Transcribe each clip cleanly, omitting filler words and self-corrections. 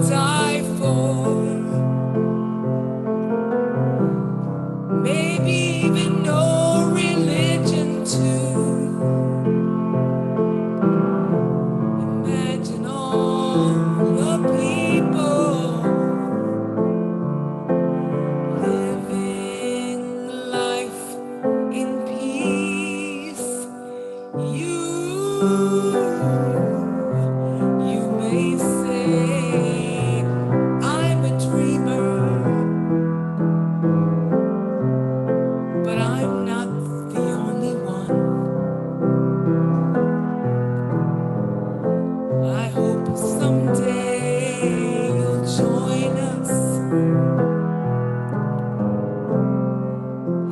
die for, maybe even no religion too. Imagine all the people living life in peace. You may say I'm a dreamer, but I'm not the only one. I hope someday you'll join us,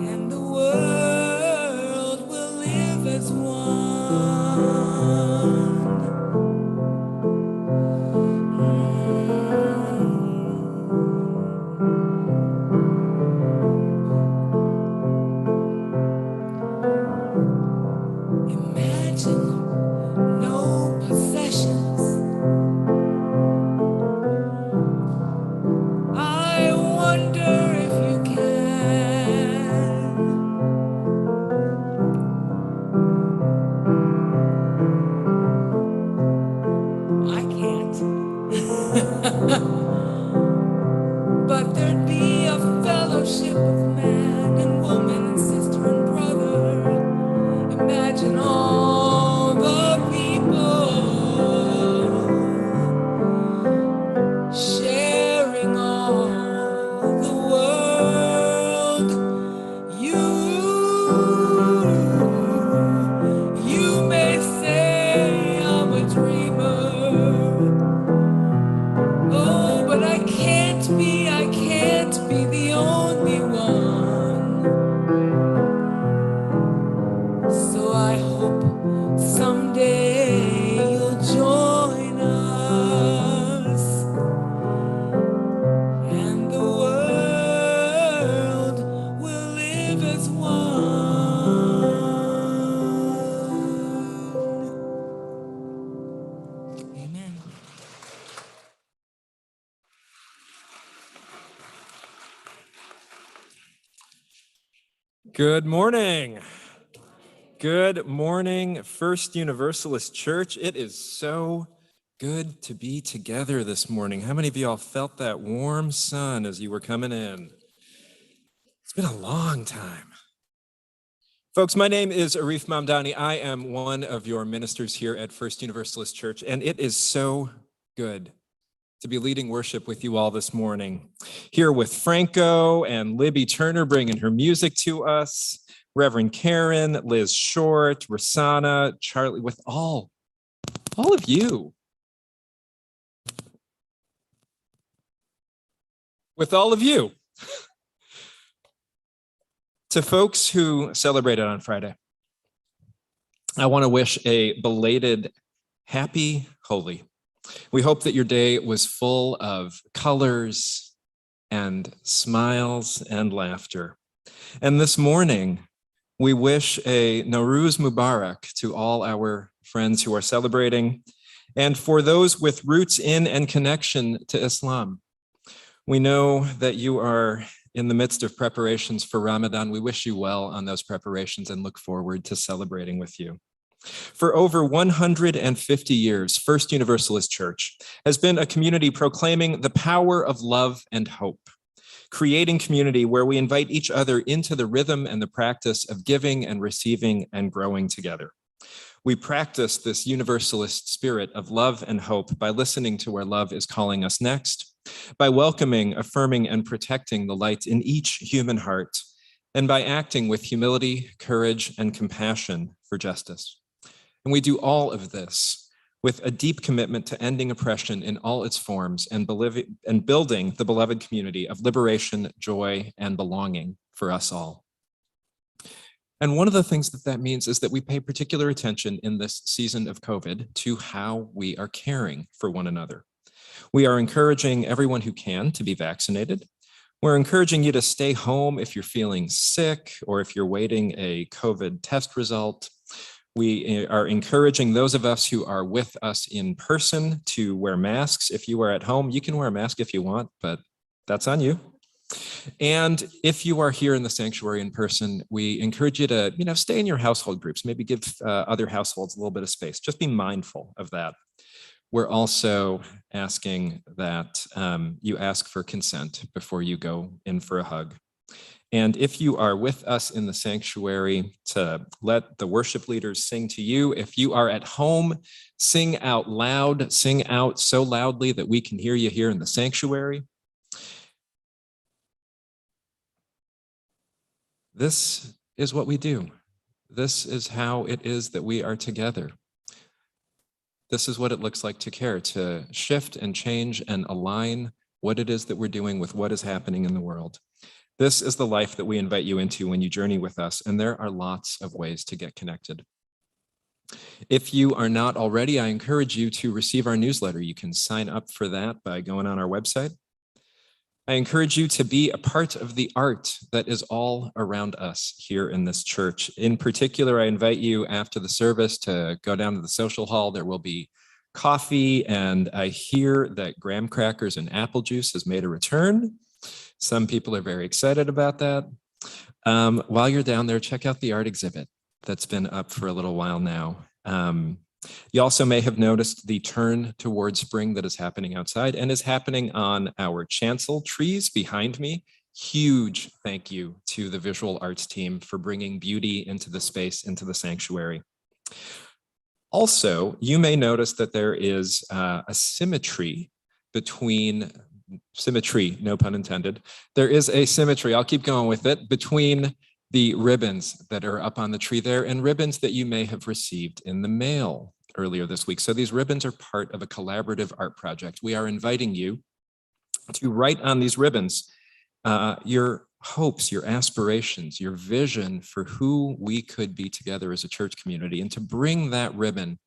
and the world will live as one. Imagine no possessions. I wonder if you can. I can't. But there'd be a fellowship of man and woman and sister and brother. Imagine all the people sharing all the world. You may say I'm a dreamer. Oh, but I can't be the only one. So I hope someday you'll join us, and the world will live as one. Amen. Good morning. Good morning, First Universalist Church. It is so good to be together this morning. How many of you all felt that warm sun as you were coming in? It's been a long time. Folks, my name is Arif Mamdani. I am one of your ministers here at First Universalist Church, and it is so good to be leading worship with you all this morning. Here with Franco and Libby Turner bringing her music to us, Reverend Karen, Liz Short, Rosanna, Charlie, with all of you. With all of you. To folks who celebrated on Friday, I want to wish a belated happy holy. We hope that your day was full of colors and smiles and laughter. And this morning, we wish a Nowruz Mubarak to all our friends who are celebrating, and for those with roots in and connection to Islam. We know that you are in the midst of preparations for Ramadan. We wish you well on those preparations and look forward to celebrating with you. For over 150 years, First Universalist Church has been a community proclaiming the power of love and hope, creating community where we invite each other into the rhythm and the practice of giving and receiving and growing together. We practice this universalist spirit of love and hope by listening to where love is calling us next, by welcoming, affirming, and protecting the light in each human heart, and by acting with humility, courage, and compassion for justice. And we do all of this with a deep commitment to ending oppression in all its forms and building the beloved community of liberation, joy, and belonging for us all. And one of the things that means is that we pay particular attention in this season of COVID to how we are caring for one another. We are encouraging everyone who can to be vaccinated. We're encouraging you to stay home if you're feeling sick or if you're waiting a COVID test result. We are encouraging those of us who are with us in person to wear masks. If you are at home, you can wear a mask if you want, but that's on you. And if you are here in the sanctuary in person, we encourage you to, stay in your household groups, maybe give other households a little bit of space. Just be mindful of that. We're also asking that you ask for consent before you go in for a hug. And if you are with us in the sanctuary, to let the worship leaders sing to you. If you are at home, sing out loud, sing out so loudly that we can hear you here in the sanctuary. This is what we do. This is how it is that we are together. This is what it looks like to care, to shift and change and align what it is that we're doing with what is happening in the world. This is the life that we invite you into when you journey with us, and there are lots of ways to get connected. If you are not already, I encourage you to receive our newsletter. You can sign up for that by going on our website. I encourage you to be a part of the art that is all around us here in this church. In particular, I invite you after the service to go down to the social hall. There will be coffee, and I hear that graham crackers and apple juice has made a return. Some people are very excited about that. While you're down there, check out the art exhibit that's been up for a little while now. You also may have noticed the turn towards spring that is happening outside and is happening on our chancel trees behind me. Huge thank you to the visual arts team for bringing beauty into the space, into the sanctuary. Also, you may notice that there is a symmetry, no pun intended. There is a symmetry, I'll keep going with it, between the ribbons that are up on the tree there and ribbons that you may have received in the mail earlier this week. So these ribbons are part of a collaborative art project. We are inviting you to write on these ribbons your hopes, your aspirations, your vision for who we could be together as a church community, and to bring that ribbon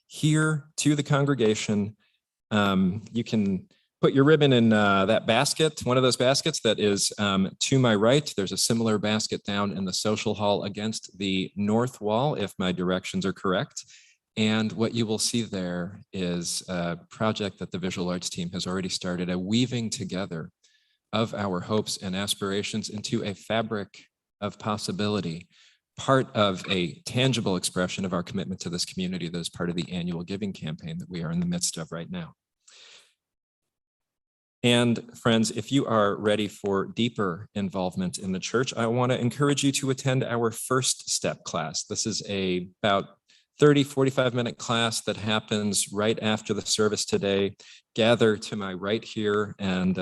here to the congregation. You can put your ribbon in that basket, one of those baskets that is to my right. There's a similar basket down in the social hall against the north wall, if my directions are correct. And what you will see there is a project that the visual arts team has already started, a weaving together of our hopes and aspirations into a fabric of possibility, part of a tangible expression of our commitment to this community that is part of the annual giving campaign that we are in the midst of right now. And friends, if you are ready for deeper involvement in the church, I want to encourage you to attend our first step class. This is about 45-minute class that happens right after the service today. Gather to my right here. And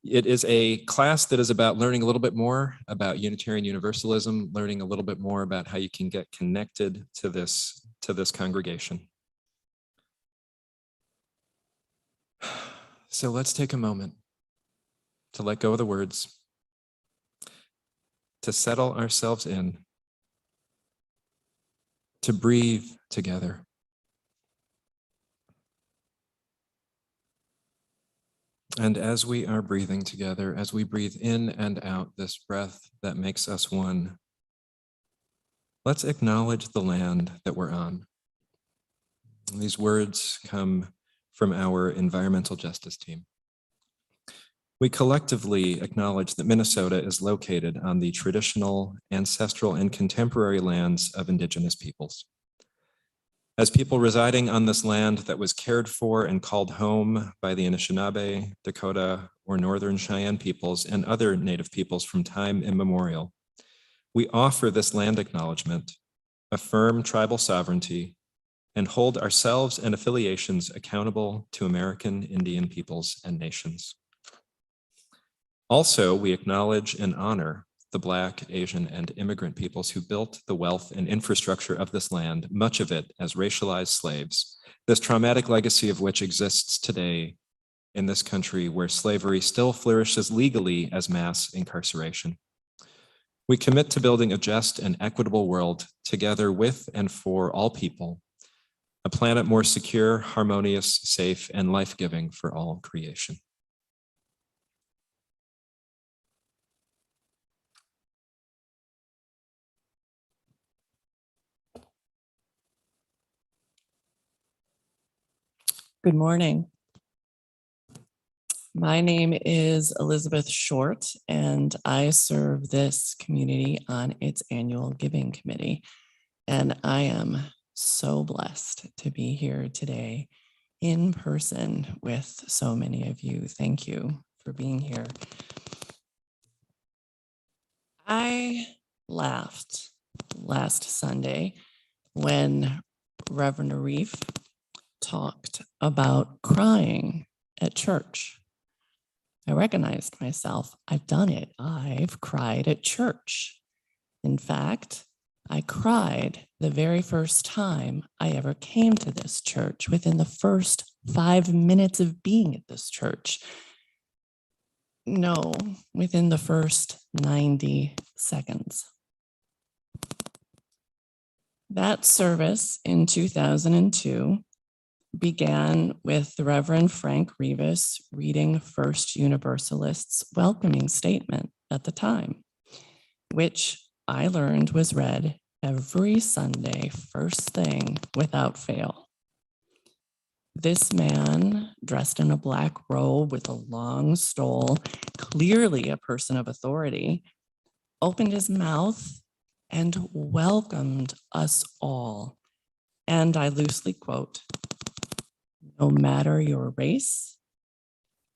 it is a class that is about learning a little bit more about Unitarian Universalism, learning a little bit more about how you can get connected to this congregation. So let's take a moment to let go of the words, to settle ourselves in, to breathe together. And as we are breathing together, as we breathe in and out this breath that makes us one, let's acknowledge the land that we're on. These words come from our environmental justice team. We collectively acknowledge that Minnesota is located on the traditional, ancestral, and contemporary lands of Indigenous peoples. As people residing on this land that was cared for and called home by the Anishinaabe, Dakota, or Northern Cheyenne peoples and other Native peoples from time immemorial, we offer this land acknowledgement, affirm tribal sovereignty, and hold ourselves and affiliations accountable to American Indian peoples and nations. Also, we acknowledge and honor the Black, Asian, and immigrant peoples who built the wealth and infrastructure of this land, much of it as racialized slaves, this traumatic legacy of which exists today in this country where slavery still flourishes legally as mass incarceration. We commit to building a just and equitable world together with and for all people, a planet more secure, harmonious, safe, and life-giving for all creation. Good morning. My name is Elizabeth Short, and I serve this community on its annual giving committee. And I am so blessed to be here today in person with so many of you. Thank you for being here. I laughed last Sunday when Reverend Arif talked about crying at church. I recognized myself. I've done it. I've cried at church. In fact, I cried the very first time I ever came to this church within the first 5 minutes of being at this church. No, within the first 90 seconds. That service in 2002 began with the Reverend Frank Rivas reading First Universalist's welcoming statement at the time, which I learned was read every Sunday, first thing, without fail. This man, dressed in a black robe with a long stole, clearly a person of authority, opened his mouth and welcomed us all. And I loosely quote, "No matter your race,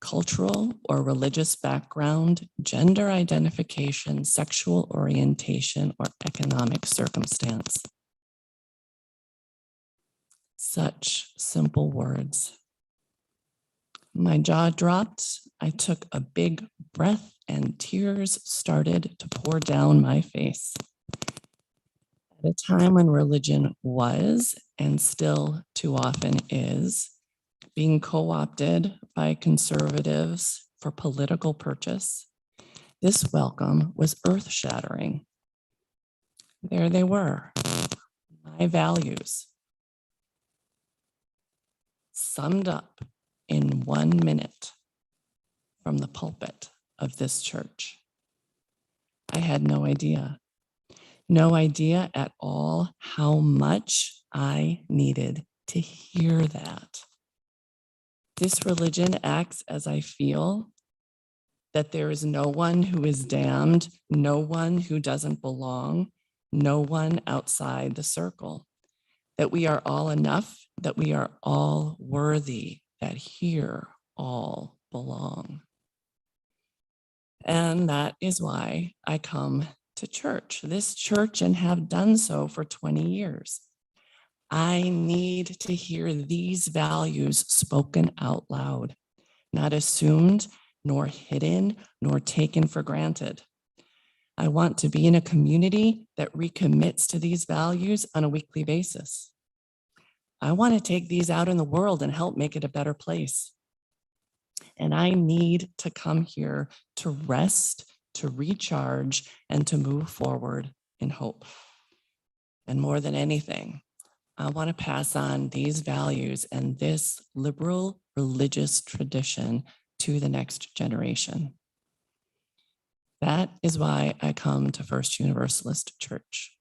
cultural or religious background, gender identification, sexual orientation, or economic circumstance." Such simple words. My jaw dropped. I took a big breath and tears started to pour down my face. At a time when religion was, and still too often is, being co-opted by conservatives for political purchase, this welcome was earth-shattering. There they were, my values, summed up in 1 minute from the pulpit of this church. I had no idea at all how much I needed to hear that. This religion acts as I feel, that there is no one who is damned, no one who doesn't belong, no one outside the circle, that we are all enough, that we are all worthy, that here all belong. And that is why I come to church, this church, and have done so for 20 years. I need to hear these values spoken out loud, not assumed, nor hidden, nor taken for granted. I want to be in a community that recommits to these values on a weekly basis. I want to take these out in the world and help make it a better place. And I need to come here to rest, to recharge, and to move forward in hope. And more than anything, I want to pass on these values and this liberal religious tradition to the next generation. That is why I come to First Universalist Church.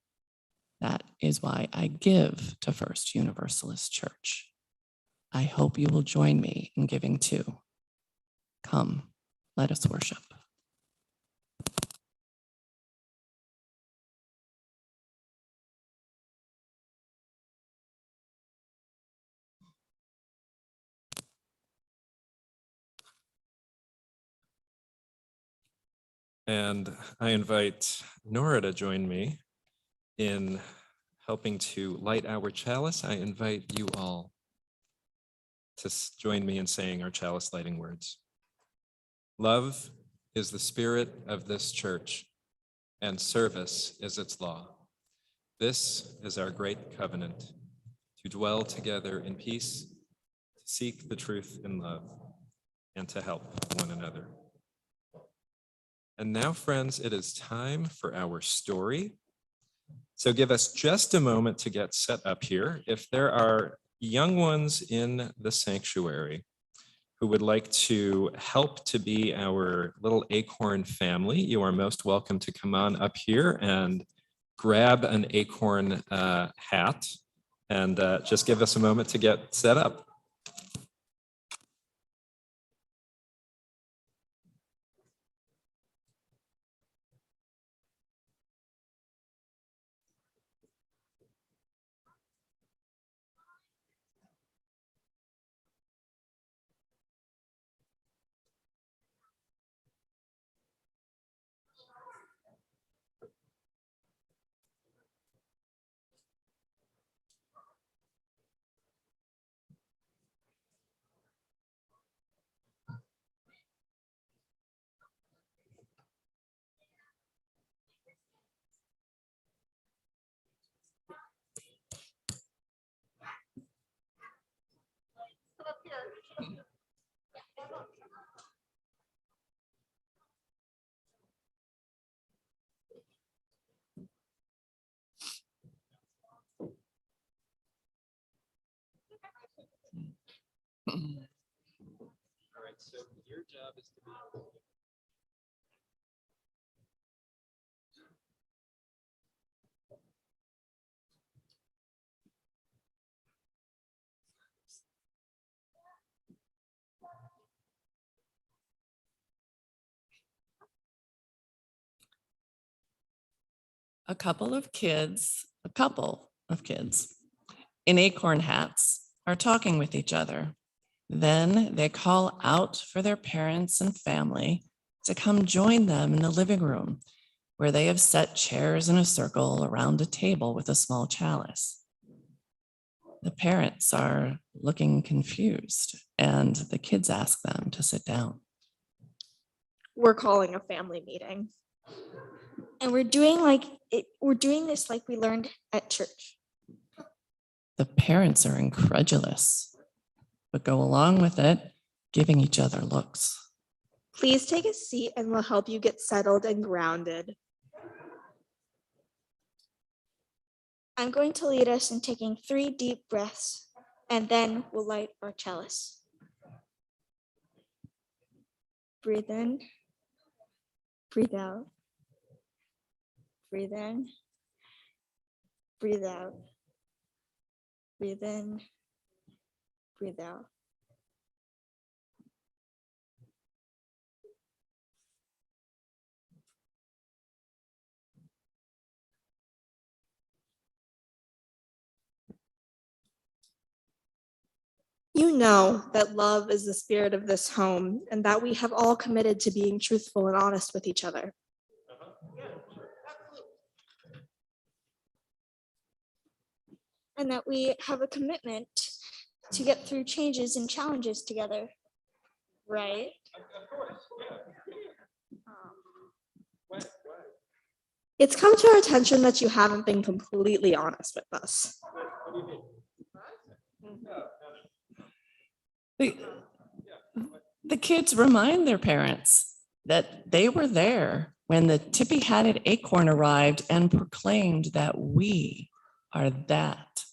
That is why I give to First Universalist Church. I hope you will join me in giving too. Come, let us worship. And I invite Nora to join me in helping to light our chalice. I invite you all to join me in saying our chalice lighting words. Love is the spirit of this church, and service is its law. This is our great covenant, to dwell together in peace, to seek the truth in love, and to help one another. And now, friends, it is time for our story. So give us just a moment to get set up here. If there are young ones in the sanctuary who would like to help to be our little acorn family, you are most welcome to come on up here and grab an acorn hat and just give us a moment to get set up. So your job is to be. A couple of kids in acorn hats are talking with each other. Then they call out for their parents and family to come join them in the living room, where they have set chairs in a circle around a table with a small chalice. The parents are looking confused, and the kids ask them to sit down. We're calling a family meeting. And we're doing this like we learned at church. The parents are incredulous, but go along with it, giving each other looks. Please take a seat and we'll help you get settled and grounded. I'm going to lead us in taking 3 deep breaths, and then we'll light our chalice. Breathe in, breathe out, breathe in, breathe out, breathe in, breathe out. You know that love is the spirit of this home and that we have all committed to being truthful and honest with each other. And that we have a commitment to get through changes and challenges together, right? It's come to our attention that you haven't been completely honest with us. The kids remind their parents that they were there when the tippy-hatted acorn arrived and proclaimed that we are that,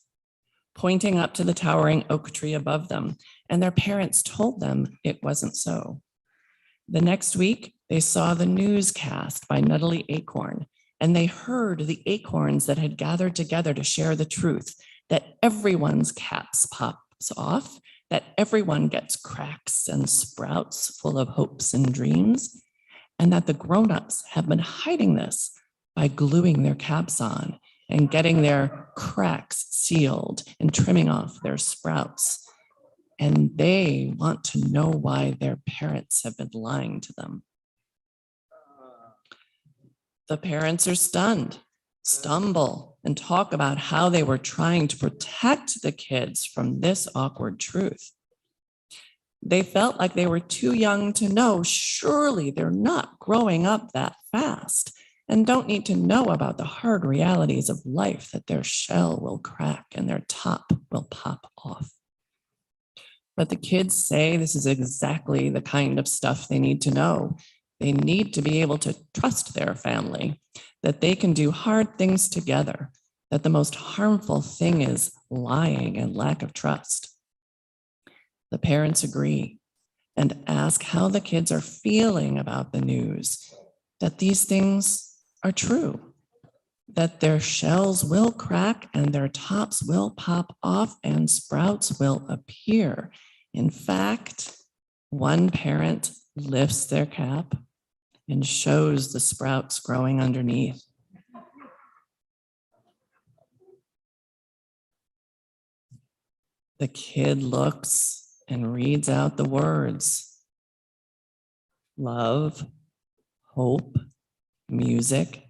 pointing up to the towering oak tree above them, and their parents told them it wasn't so. The next week, they saw the newscast by Nuttily Acorn, and they heard the acorns that had gathered together to share the truth that everyone's caps pops off, that everyone gets cracks and sprouts full of hopes and dreams, and that the grown-ups have been hiding this by gluing their caps on and getting their cracks sealed and trimming off their sprouts. And they want to know why their parents have been lying to them. The parents are stunned, stumble, and talk about how they were trying to protect the kids from this awkward truth. They felt like they were too young to know. Surely they're not growing up that fast and don't need to know about the hard realities of life, that their shell will crack and their top will pop off. But the kids say this is exactly the kind of stuff they need to know. They need to be able to trust their family, that they can do hard things together, that the most harmful thing is lying and lack of trust. The parents agree and ask how the kids are feeling about the news, that these things are true, that their shells will crack and their tops will pop off and sprouts will appear. In fact, one parent lifts their cap and shows the sprouts growing underneath. The kid looks and reads out the words: love, hope, music,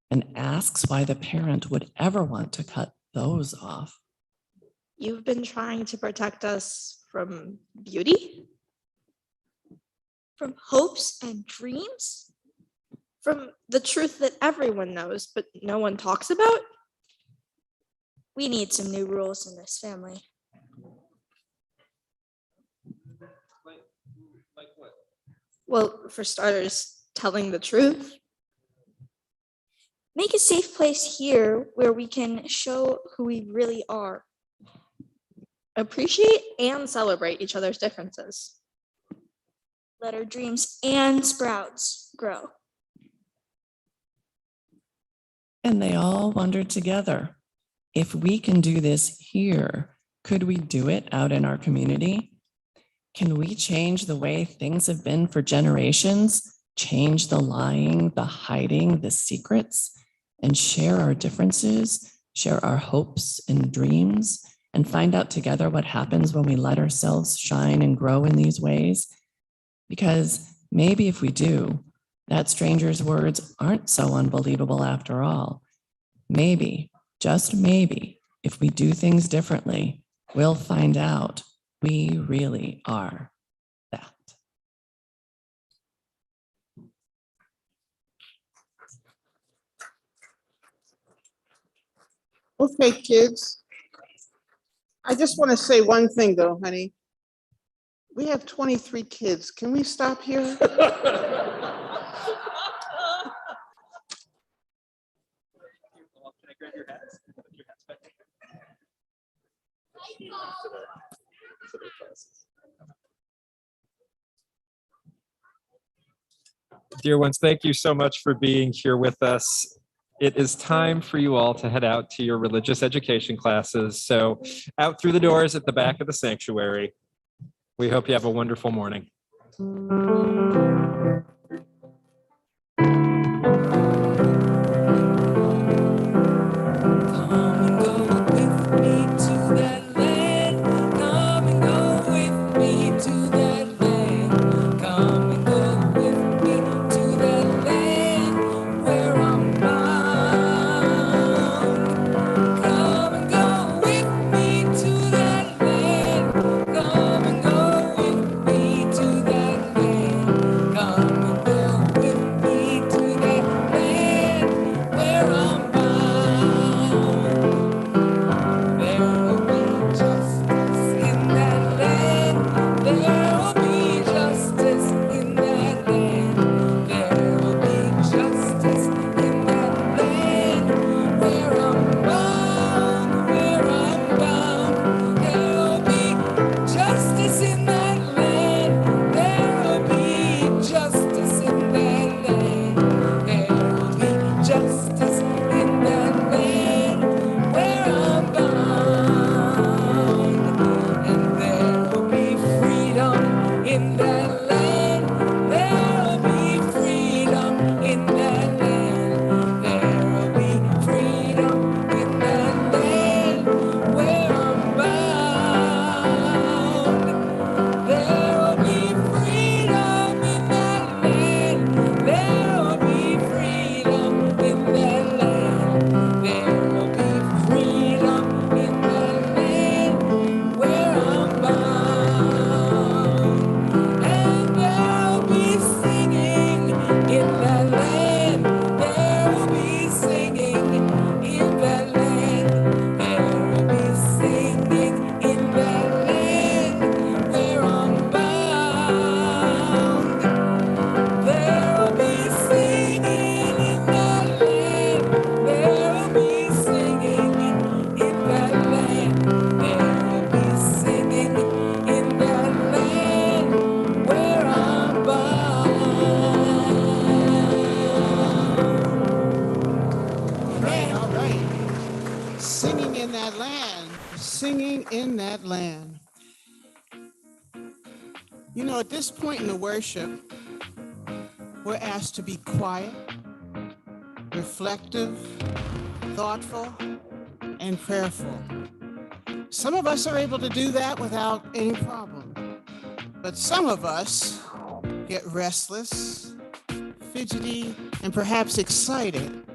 and asks why the parent would ever want to cut those off. You've been trying to protect us from beauty? From hopes and dreams? From the truth that everyone knows, but no one talks about? We need some new rules in this family. Like what? Well, for starters, telling the truth. Make a safe place here where we can show who we really are. Appreciate and celebrate each other's differences. let our dreams and sprouts grow. And they all wondered together, if we can do this here, could we do it out in our community? Can we change the way things have been for generations, change the lying, the hiding, the secrets, and share our differences, share our hopes and dreams, and find out together what happens when we let ourselves shine and grow in these ways? Because maybe if we do, that stranger's words aren't so unbelievable after all. Maybe, just maybe, if we do things differently, we'll find out we really are that. Okay, kids. I just want to say one thing though, honey. We have 23 kids. Can we stop here? Dear ones, thank you so much for being here with us. It is time for you all to head out to your religious education classes. So out through the doors at the back of the sanctuary. We hope you have a wonderful morning. Singing in that land. You know, at this point in the worship, we're asked to be quiet, reflective, thoughtful, and prayerful. Some of us are able to do that without any problem, but some of us get restless, fidgety, and perhaps excited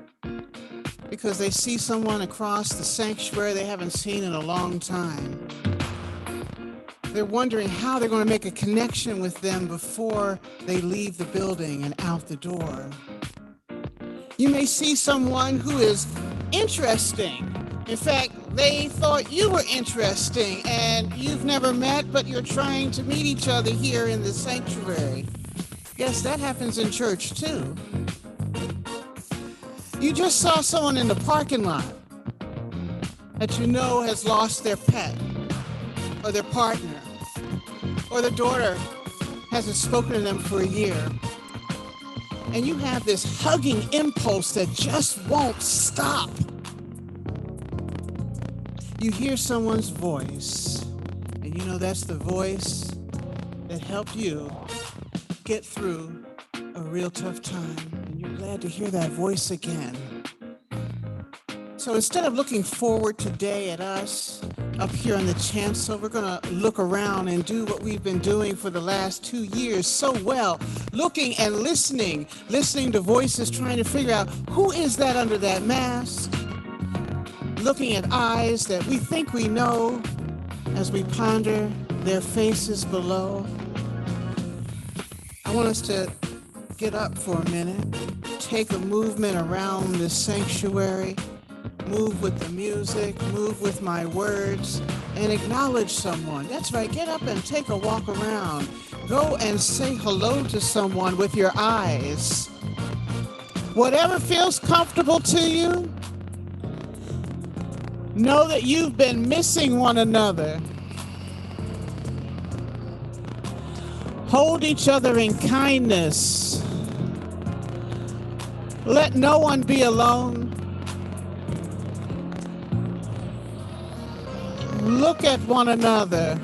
because they see someone across the sanctuary they haven't seen in a long time. They're wondering how they're going to make a connection with them before they leave the building and out the door. You may see someone who is interesting. In fact, they thought you were interesting and you've never met, but you're trying to meet each other here in the sanctuary. Yes, that happens in church too. You just saw someone in the parking lot that you know has lost their pet or their partner or the daughter hasn't spoken to them for a year, and you have this hugging impulse that just won't stop. You hear someone's voice, and you know that's the voice that helped you get through a real tough time, and you're glad to hear that voice again. So instead of looking forward today at us up here on the chancel, we're going to look around and do what we've been doing for the last 2 years so well, looking and listening to voices, trying to figure out who is that under that mask, looking at eyes that we think we know as we ponder their faces below. I want us to get up for a minute, take a movement around this sanctuary, move with the music, move with my words, and acknowledge someone. That's right, get up and take a walk around. Go and say hello to someone with your eyes. Whatever feels comfortable to you, know that you've been missing one another. Hold each other in kindness. Let no one be alone. Look at one another.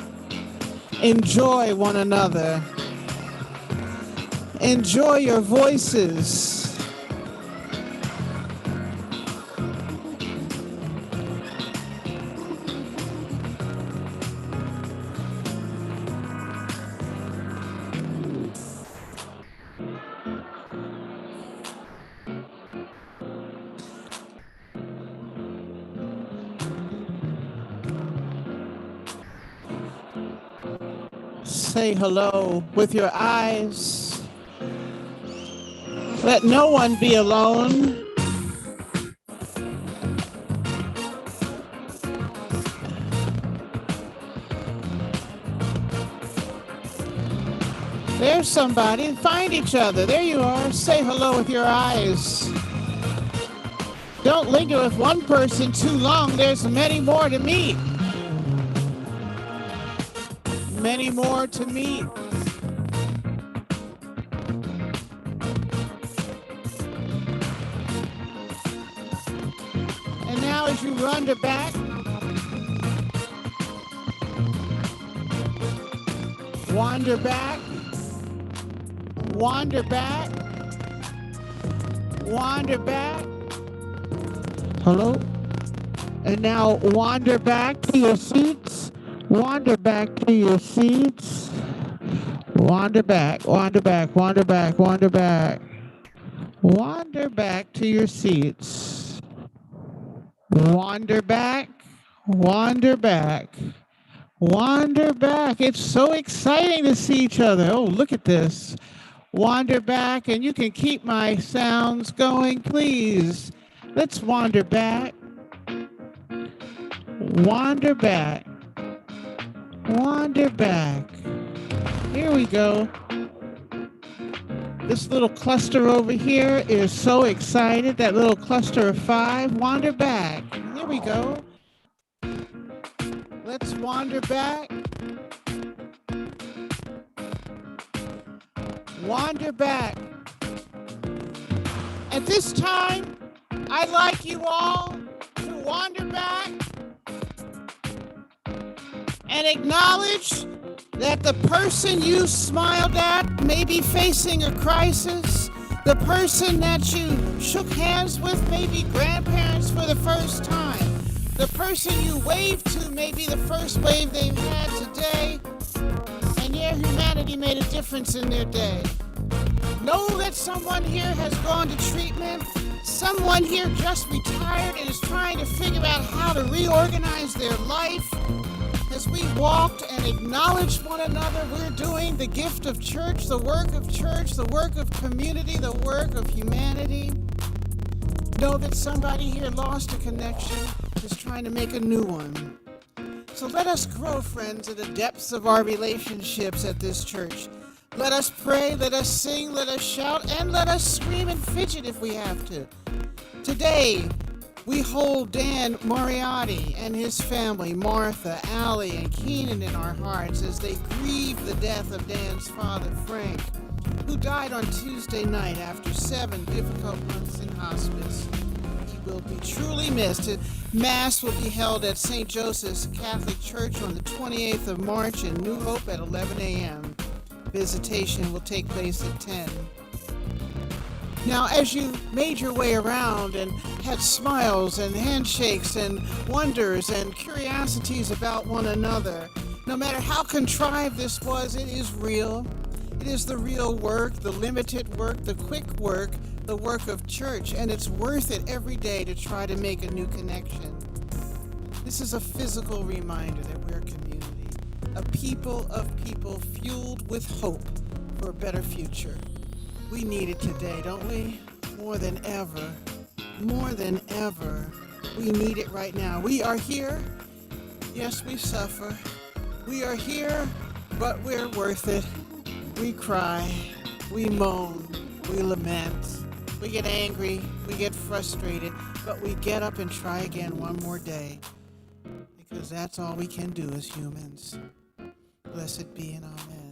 Enjoy one another. Enjoy your voices. Say hello with your eyes. Let no one be alone. There's somebody. Find each other. There you are. Say hello with your eyes. Don't linger with one person too long. There's many more to meet. Many more to meet. And now as you wander back, wander back, wander back, wander back. Hello? And now wander back to your seats. Wander back to your seats. Wander back, wander back, wander back, wander back. Wander back to your seats. Wander back, wander back, wander back. It's so exciting to see each other. Oh, look at this. Wander back, and you can keep my sounds going, please. Let's wander back. Wander back. Wander back. Here we go. This little cluster over here is so excited. That little cluster of 5. Wander back. Here we go. Let's wander back. Wander back. At this time, I'd like you all to wander back and acknowledge that the person you smiled at may be facing a crisis. The person that you shook hands with may be grandparents for the first time. The person you waved to may be the first wave they've had today. And yeah, humanity made a difference in their day. Know that someone here has gone to treatment. Someone here just retired and is trying to figure out how to reorganize their life. As we walked and acknowledged one another, we're doing the gift of church, the work of community, the work of humanity. Know that somebody here lost a connection, is trying to make a new one. So let us grow, friends, in the depths of our relationships at this church. Let us pray, let us sing, let us shout, and let us scream and fidget if we have to. Today, We hold Dan Moriarty and his family, Martha, Allie, and Keenan, in our hearts as they grieve the death of Dan's father, Frank, who died on Tuesday night after 7 difficult months in hospice. He will be truly missed. Mass will be held at St. Joseph's Catholic Church on the 28th of March in New Hope at 11 a.m. Visitation will take place at 10. Now, as you made your way around and had smiles and handshakes and wonders and curiosities about one another, no matter how contrived this was, it is real. It is the real work, the limited work, the quick work, the work of church, and it's worth it every day to try to make a new connection. This is a physical reminder that we're a community, a people of people fueled with hope for a better future. We need it today, don't we? More than ever. More than ever. We need it right now. We are here. Yes, we suffer. We are here, but we're worth it. We cry. We moan. We lament. We get angry. We get frustrated. But we get up and try again one more day. Because that's all we can do as humans. Blessed be and amen.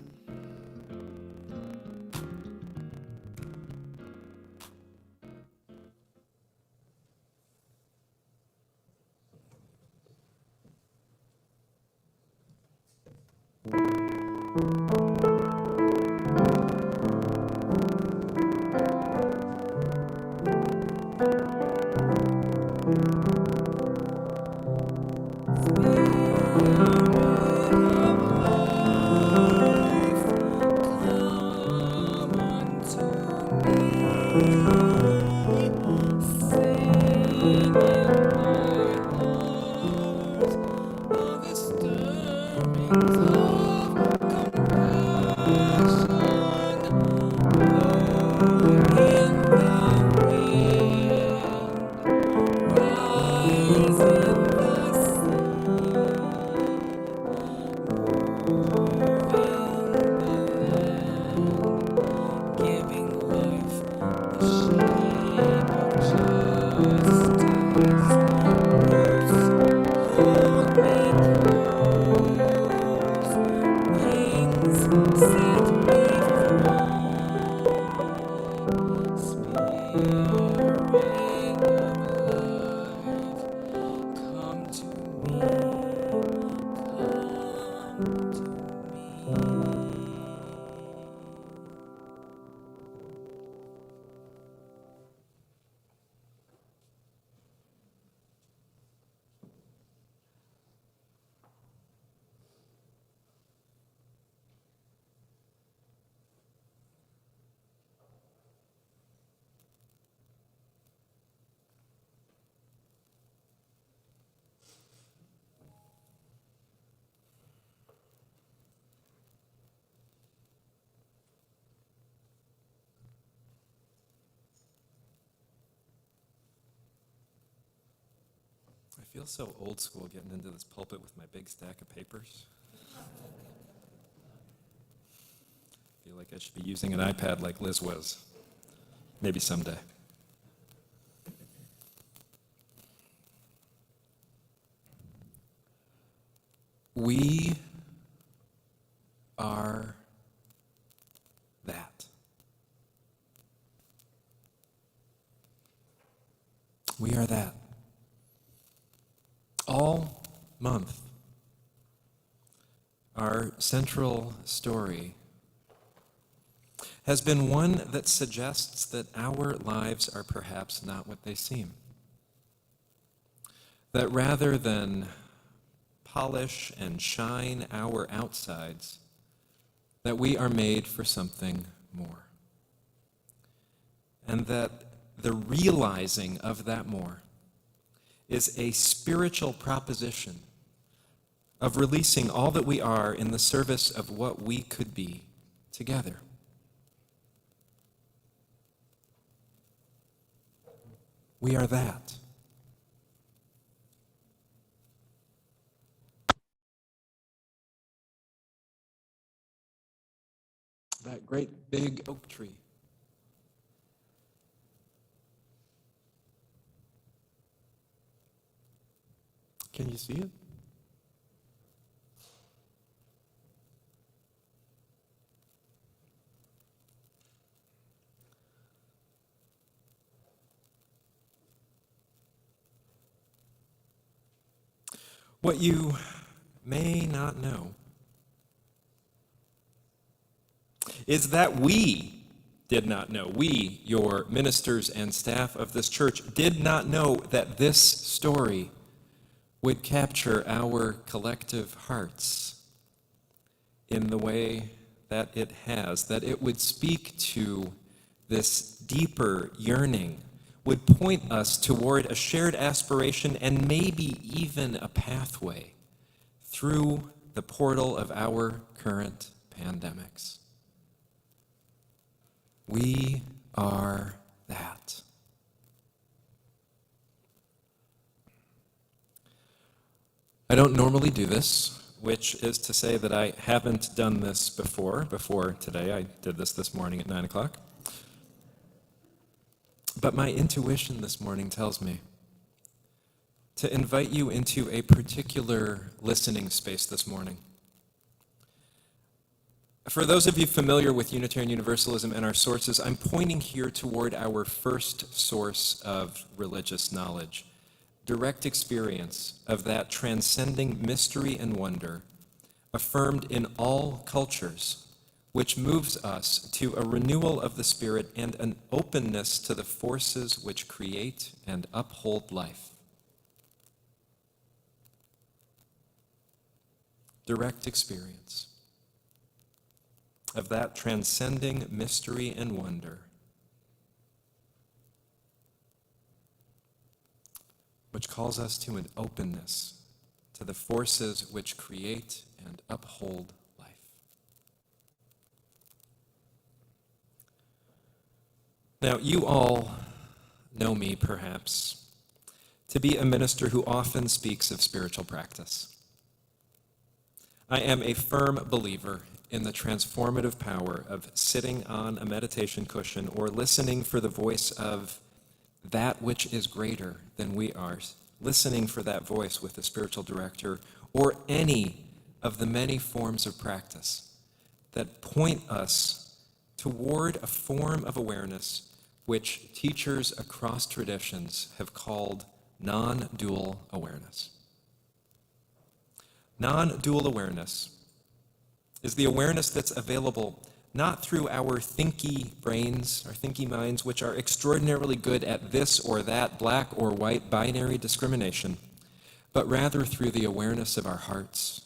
I feel so old school getting into this pulpit with my big stack of papers. I feel like I should be using an iPad like Liz was. Maybe someday. We are that. We are that. All month, our central story has been one that suggests that our lives are perhaps not what they seem. That rather than polish and shine our outsides, that we are made for something more. And that the realizing of that more is a spiritual proposition of releasing all that we are in the service of what we could be together. We are that. That great big oak tree. . Can you see it? What you may not know is that we did not know, we, your ministers and staff of this church, did not know that this story would capture our collective hearts in the way that it has, that it would speak to this deeper yearning, would point us toward a shared aspiration and maybe even a pathway through the portal of our current pandemics. We are that. I don't normally do this, which is to say that I haven't done this before today. I did this morning at 9 o'clock. But my intuition this morning tells me to invite you into a particular listening space this morning. For those of you familiar with Unitarian Universalism and our sources, I'm pointing here toward our first source of religious knowledge, direct experience of that transcending mystery and wonder affirmed in all cultures, which moves us to a renewal of the spirit and an openness to the forces which create and uphold life. Direct experience of that transcending mystery and wonder, which calls us to an openness to the forces which create and uphold life. Now, you all know me, perhaps, to be a minister who often speaks of spiritual practice. I am a firm believer in the transformative power of sitting on a meditation cushion or listening for the voice of that which is greater than we are, listening for that voice with the spiritual director, or any of the many forms of practice that point us toward a form of awareness which teachers across traditions have called non-dual awareness. Non-dual awareness is the awareness that's available not through our thinky brains, our thinky minds, which are extraordinarily good at this or that, black or white binary discrimination, but rather through the awareness of our hearts,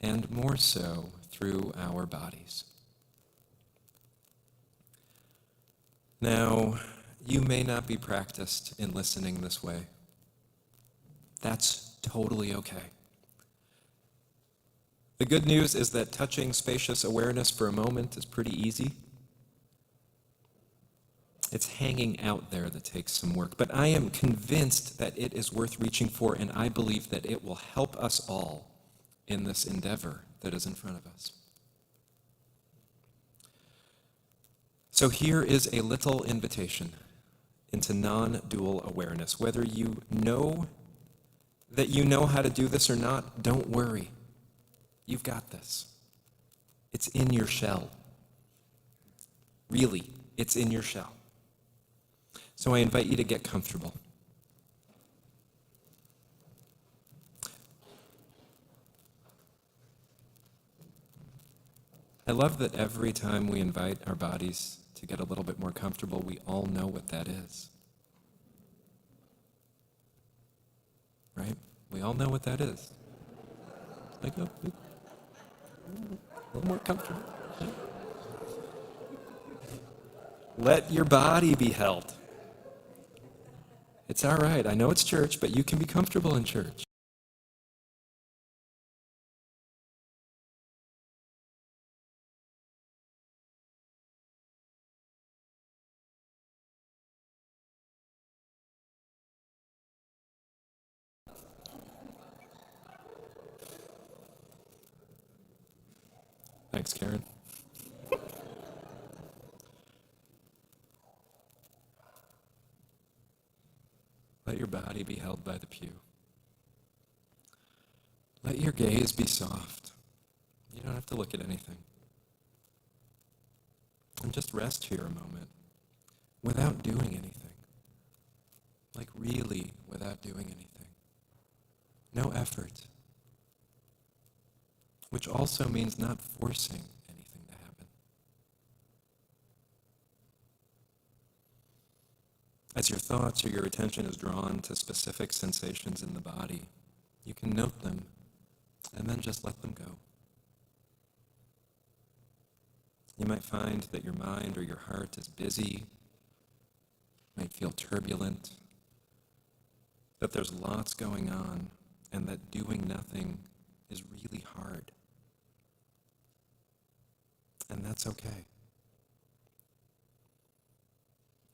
and more so through our bodies. Now, you may not be practiced in listening this way. That's totally okay. The good news is that touching spacious awareness for a moment is pretty easy. It's hanging out there that takes some work, but I am convinced that it is worth reaching for, and I believe that it will help us all in this endeavor that is in front of us. So here is a little invitation into non-dual awareness. Whether you know that you know how to do this or not, don't worry. You've got this. It's in your shell. Really, it's in your shell. So I invite you to get comfortable. I love that every time we invite our bodies to get a little bit more comfortable, we all know what that is. Right? We all know what that is. Like, oh, a little more comfortable. Yeah. Let your body be held. It's all right. I know it's church, but you can be comfortable in church. Thanks, Karen. Let your body be held by the pew. your gaze be soft. You don't have to look at anything. And just rest here a moment without doing anything. Like really without doing anything. No effort. Which also means not forcing anything to happen. As your thoughts or your attention is drawn to specific sensations in the body, you can note them and then just let them go. You might find that your mind or your heart is busy, might feel turbulent, that there's lots going on, and that doing nothing is really hard. And that's okay.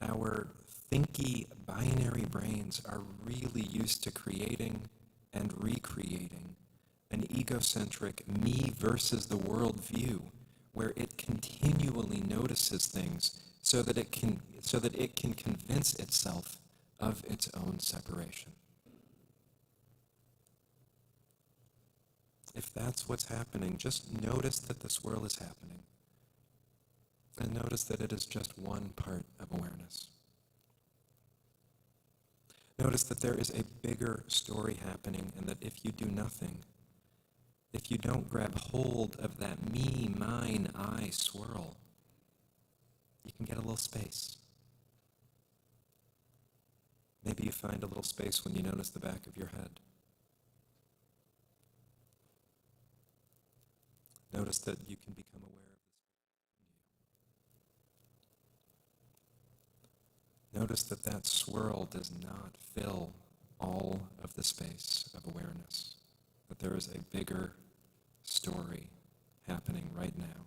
Our thinky binary brains are really used to creating and recreating an egocentric me versus the world view where it continually notices things so that it can convince itself of its own separation. If that's what's happening, just notice that the swirl is happening. And notice that it is just one part of awareness. Notice that there is a bigger story happening, and that if you do nothing, if you don't grab hold of that me, mine, I swirl, you can get a little space. Maybe you find a little space when you notice the back of your head. Notice that you can become aware of this. Notice that that swirl does not fill all of the space of awareness, that there is a bigger story happening right now,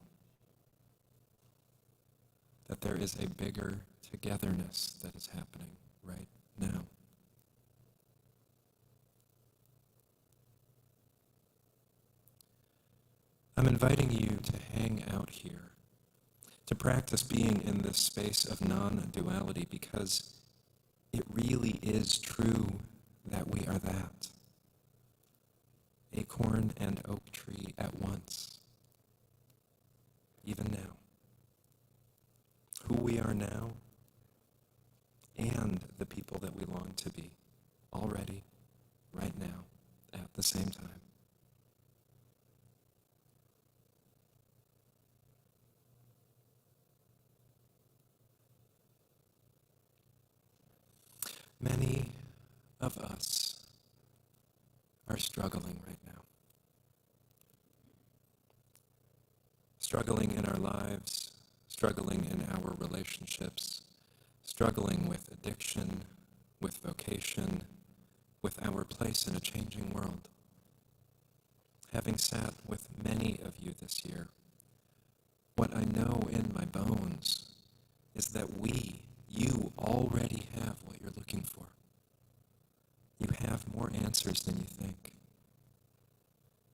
that there is a bigger togetherness that is happening right now. I'm inviting you to hang out here, to practice being in this space of non-duality, because it really is true that we are that. Acorn and oak tree at once, even now. Who we are now and the people that we long to be, already, right now, at the same time. Many of us are struggling right now. Struggling in our lives, struggling in our relationships, struggling with addiction, with vocation, with our place in a changing world. Having sat with many of you this year, what I know in my bones is that you already have what you're looking for. You have more answers than you think.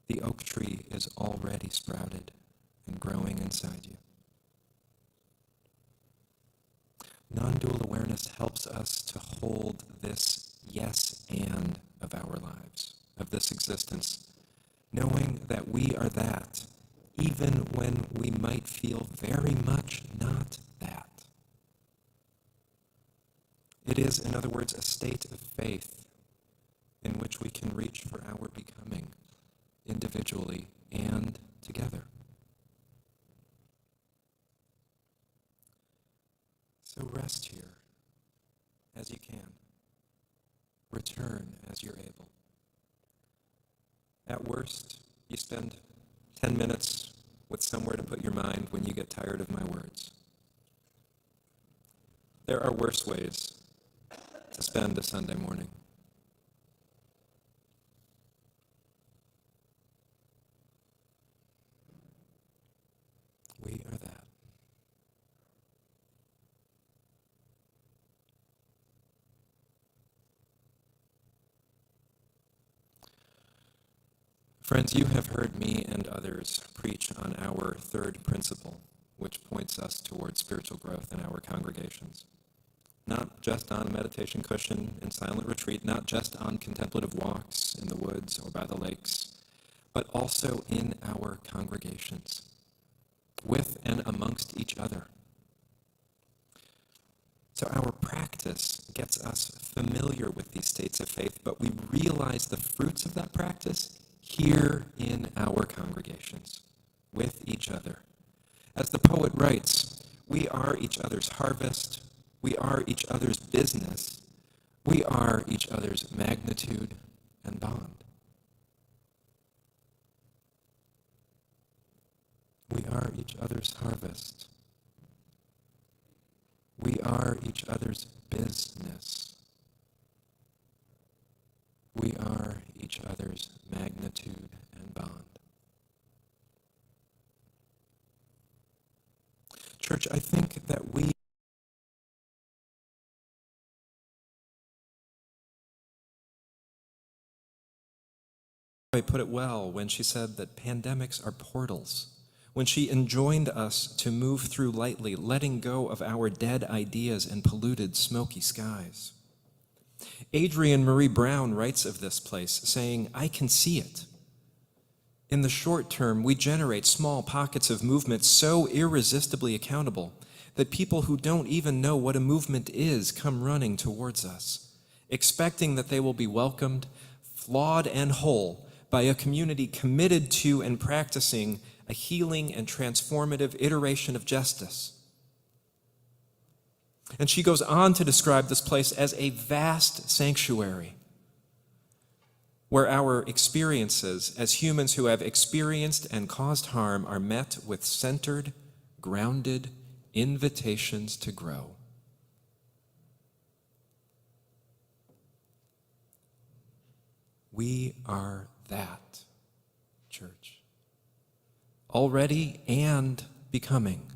The oak tree is already sprouted and growing inside you. Non-dual awareness helps us to hold this yes and of our lives, of this existence, knowing that we are that, even when we might feel very much not that. It is, in other words, a state of faith in which we can reach for our becoming, individually and together. So rest here as you can. Return as you're able. At worst, you spend 10 minutes with somewhere to put your mind when you get tired of my words. There are worse ways to spend a Sunday morning. We are that. Friends, you have heard me and others preach on our third principle, which points us towards spiritual growth in our congregations. Not just on a meditation cushion in silent retreat, not just on contemplative walks in the woods or by the lakes, but also in our congregations, with and amongst each other. So our practice gets us familiar with these states of faith, but we realize the fruits of that practice here in our congregations, with each other. As the poet writes, we are each other's harvest, we are each other's business, we are each other's magnitude and bond. We are each other's harvest. We are each other's business. We are each other's magnitude and bond. Church, I think that I put it well when she said that pandemics are portals, when she enjoined us to move through lightly, letting go of our dead ideas and polluted, smoky skies. Adrienne Marie Brown writes of this place, saying, I can see it. In the short term, we generate small pockets of movement so irresistibly accountable that people who don't even know what a movement is come running towards us, expecting that they will be welcomed, flawed and whole, by a community committed to and practicing a healing and transformative iteration of justice. And she goes on to describe this place as a vast sanctuary where our experiences as humans who have experienced and caused harm are met with centered, grounded invitations to grow. We are that, church, already and becoming.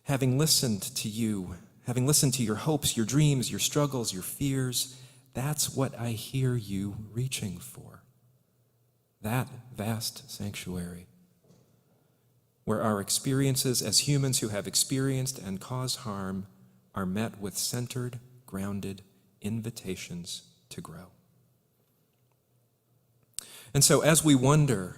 Having listened to you, having listened to your hopes, your dreams, your struggles, your fears, that's what I hear you reaching for. That vast sanctuary where our experiences as humans who have experienced and caused harm are met with centered, grounded invitations to grow. And so as we wonder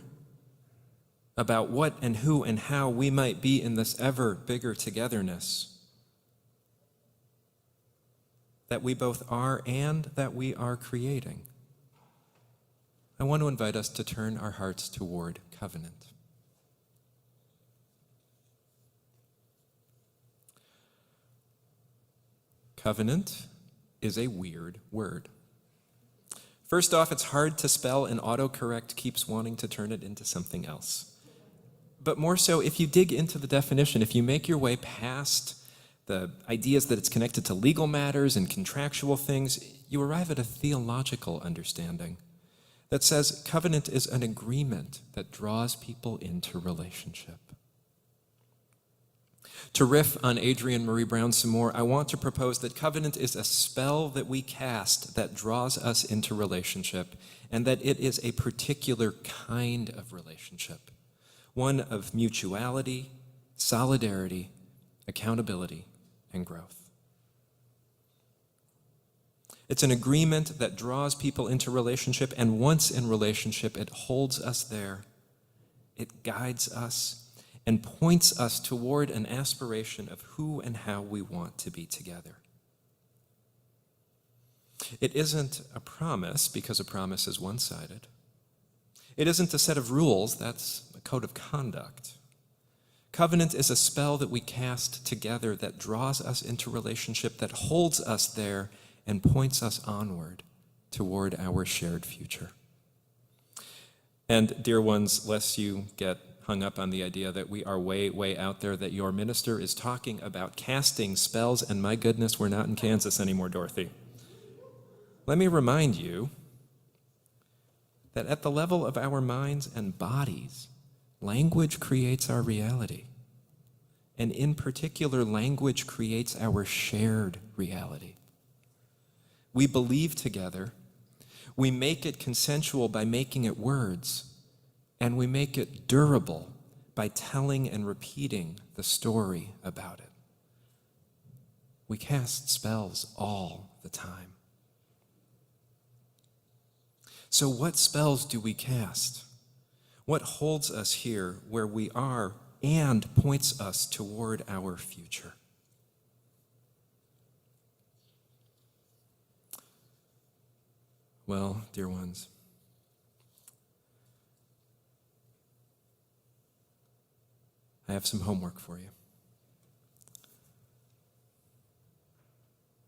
about what and who and how we might be in this ever bigger togetherness that we both are and that we are creating, I want to invite us to turn our hearts toward covenant. Covenant is a weird word. First off, it's hard to spell, and autocorrect keeps wanting to turn it into something else. But more so, if you dig into the definition, if you make your way past the ideas that it's connected to legal matters and contractual things, you arrive at a theological understanding that says covenant is an agreement that draws people into relationship. To riff on Adrienne Marie Brown some more, I want to propose that covenant is a spell that we cast that draws us into relationship, and that it is a particular kind of relationship, one of mutuality, solidarity, accountability, and growth. It's an agreement that draws people into relationship, and once in relationship, it holds us there, it guides us, and points us toward an aspiration of who and how we want to be together. It isn't a promise, because a promise is one-sided. It isn't a set of rules, that's a code of conduct. Covenant is a spell that we cast together that draws us into relationship, that holds us there and points us onward toward our shared future. And dear ones, lest you get hung up on the idea that we are way, way out there, that your minister is talking about casting spells, and my goodness, we're not in Kansas anymore, Dorothy. Let me remind you that at the level of our minds and bodies, language creates our reality. And in particular, language creates our shared reality. We believe together, we make it consensual by making it words, and we make it durable by telling and repeating the story about it. We cast spells all the time. So what spells do we cast? What holds us here where we are and points us toward our future? Well, dear ones, I have some homework for you.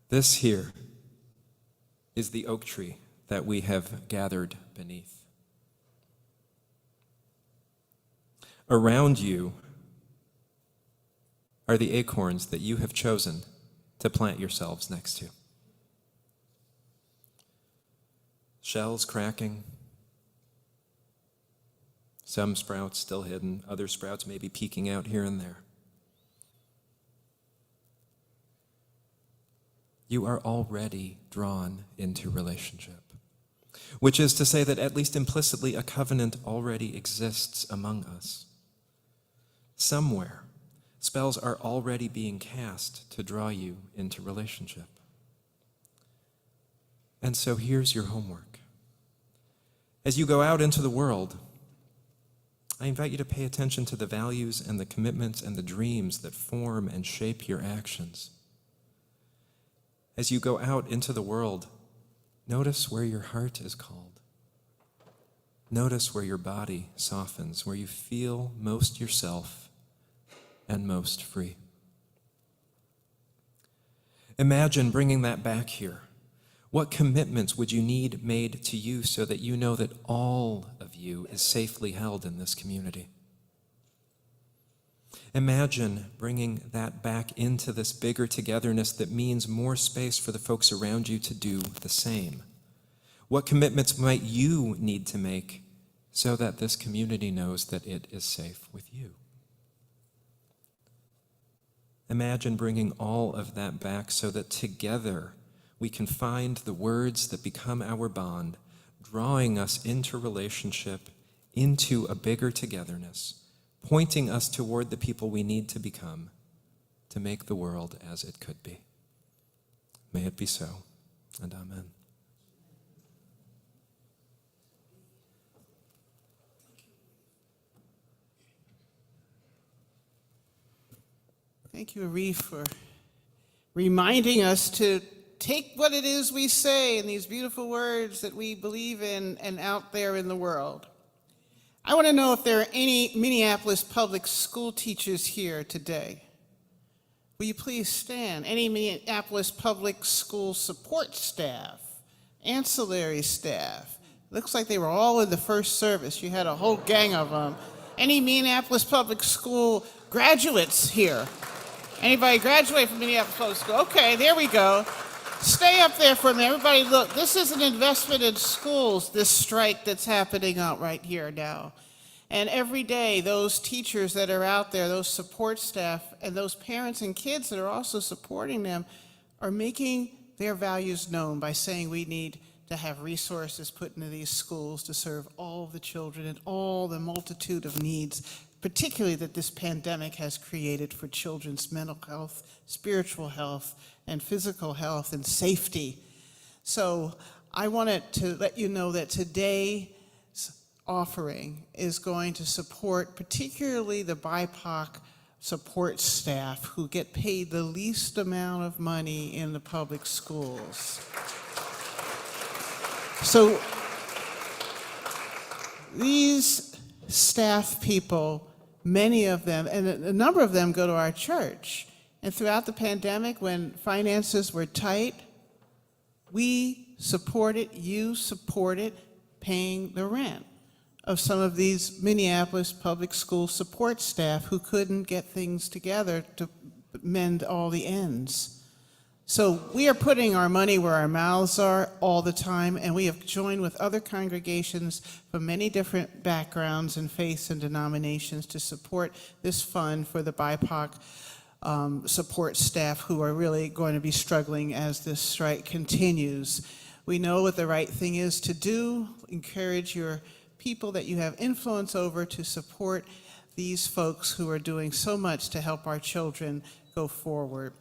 This here is the oak tree that we have gathered beneath. Around you are the acorns that you have chosen to plant yourselves next to. Shells cracking, some sprouts still hidden, other sprouts maybe peeking out here and there. You are already drawn into relationship, which is to say that at least implicitly a covenant already exists among us. Somewhere, spells are already being cast to draw you into relationship. And so here's your homework. As you go out into the world, I invite you to pay attention to the values and the commitments and the dreams that form and shape your actions. As you go out into the world, notice where your heart is called. Notice where your body softens, where you feel most yourself and most free. Imagine bringing that back here. What commitments would you need made to you so that you know that all of you is safely held in this community? Imagine bringing that back into this bigger togetherness that means more space for the folks around you to do the same. What commitments might you need to make so that this community knows that it is safe with you? Imagine bringing all of that back so that together we can find the words that become our bond, drawing us into relationship, into a bigger togetherness, pointing us toward the people we need to become to make the world as it could be. May it be so, and amen. Thank you, Arif, for reminding us to take what it is we say and these beautiful words that we believe in and out there in the world. I want to know if there are any Minneapolis public school teachers here today. Will you please stand? Any Minneapolis public school support staff, ancillary staff? Looks like they were all in the first service. You had a whole gang of them. Any Minneapolis public school graduates here? Anybody graduate from Minneapolis public school? Okay, there we go. Stay up there for a minute. Everybody look, this is an investment in schools, this strike that's happening out right here now. And every day, those teachers that are out there, those support staff, and those parents and kids that are also supporting them are making their values known by saying we need to have resources put into these schools to serve all the children and all the multitude of needs, particularly that this pandemic has created for children's mental health, spiritual health, and physical health and safety. So I wanted to let you know that today's offering is going to support particularly the BIPOC support staff who get paid the least amount of money in the public schools. So these staff people, many of them, and a number of them go to our church. And throughout the pandemic, when finances were tight, we supported, you supported paying the rent of some of these Minneapolis public school support staff who couldn't get things together to mend all the ends. So we are putting our money where our mouths are all the time, and we have joined with other congregations from many different backgrounds and faiths and denominations to support this fund for the BIPOC support staff who are really going to be struggling as this strike continues. We know what the right thing is to do. Encourage your people that you have influence over to support these folks who are doing so much to help our children go forward.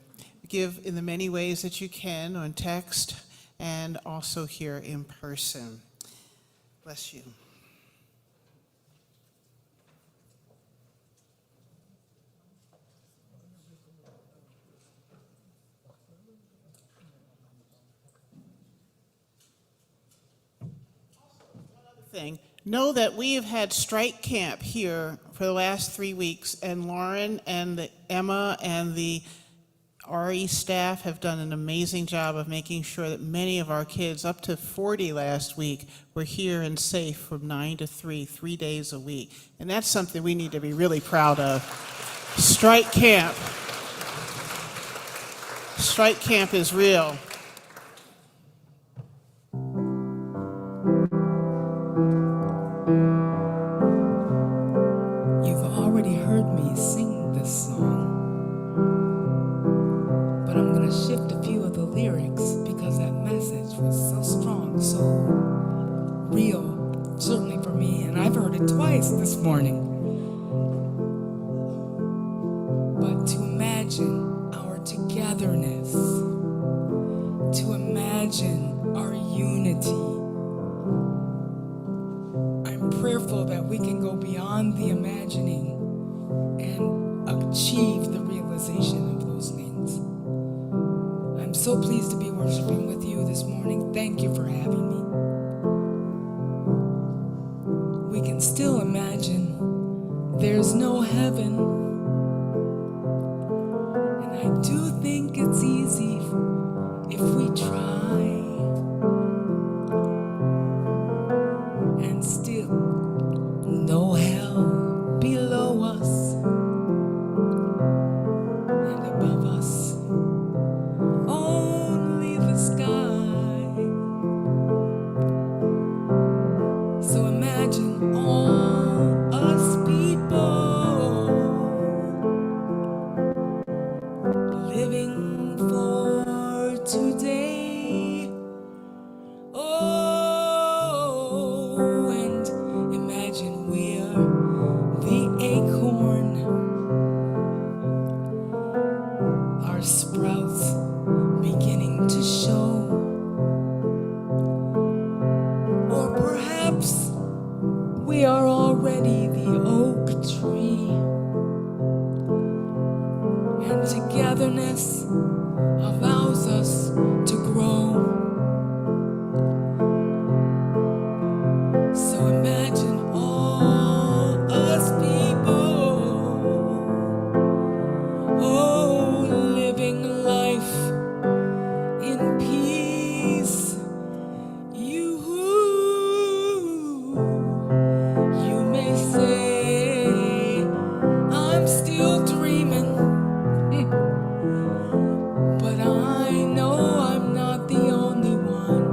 Give in the many ways that you can on text and also here in person. Bless you. Thing. Know that we have had strike camp here for the last 3 weeks, and Lauren and Emma and the RE staff have done an amazing job of making sure that many of our kids, up to 40 last week, were here and safe from 9 to 3, 3 days a week. And that's something we need to be really proud of. Strike camp. Strike camp is real. You've already heard me sing this song, but I'm gonna shift a few of the lyrics because that message was so strong, so real, certainly for me, and I've heard it twice this morning. But to imagine our togetherness, to imagine our unity, I'm prayerful that we can go beyond the imagining and achieve the realization of those things. I'm so pleased to be worshiping with you this morning. Thank you for having me. We can still imagine there's no heaven, and I do think it's easy if we try, and still no hell below us and above us, only the sky. So imagine all us people living for today. Oh, and imagine we're the acorn, our sprouts beginning to show. Or perhaps we are already the oak tree, and togetherness allows us to grow. So imagine all us people, oh, living life in peace. You may say I'm still dreaming, but I know I'm not the only one.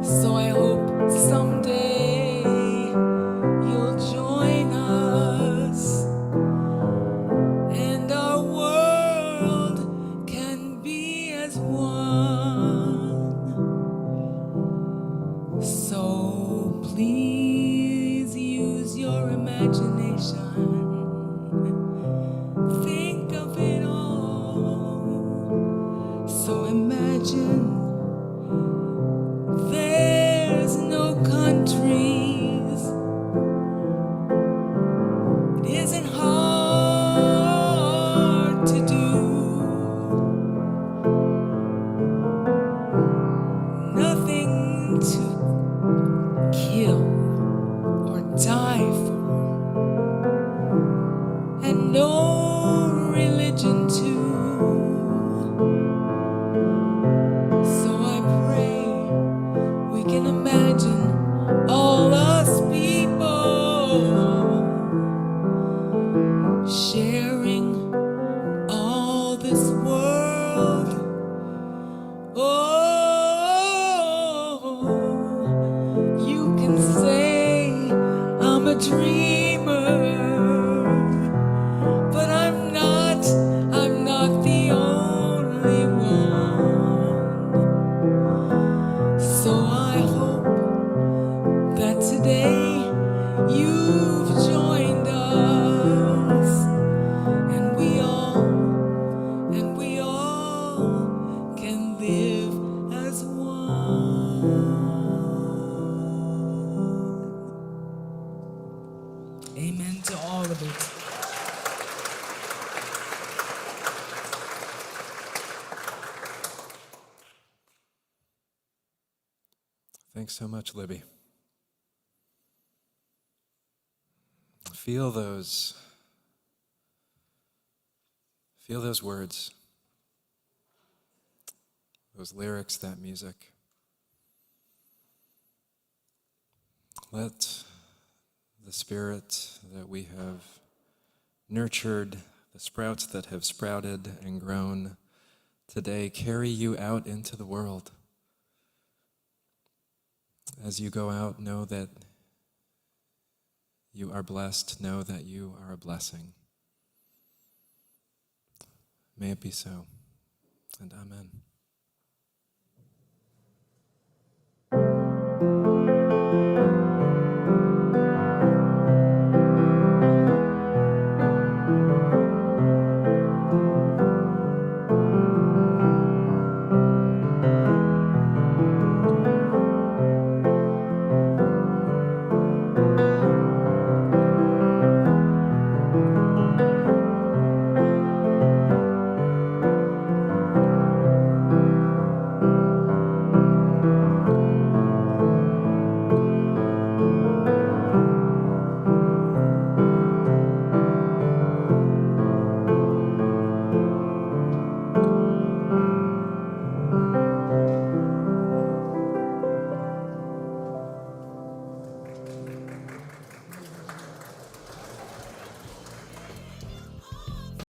So I hope someday you'll join us, and our world can be as one. So please use your imagination. Think of it all. So imagine there's no countries. It isn't hard to do. Nothing to kill or die for, and no religion too. So I pray we can imagine all us people sharing all this world. Oh, you can say I'm a dreamer, but Thanks so much, Libby. Feel those words, those lyrics, that music. Let the spirit that we have nurtured, the sprouts that have sprouted and grown today, carry you out into the world. As you go out, know that you are blessed, know that you are a blessing. May it be so, and amen.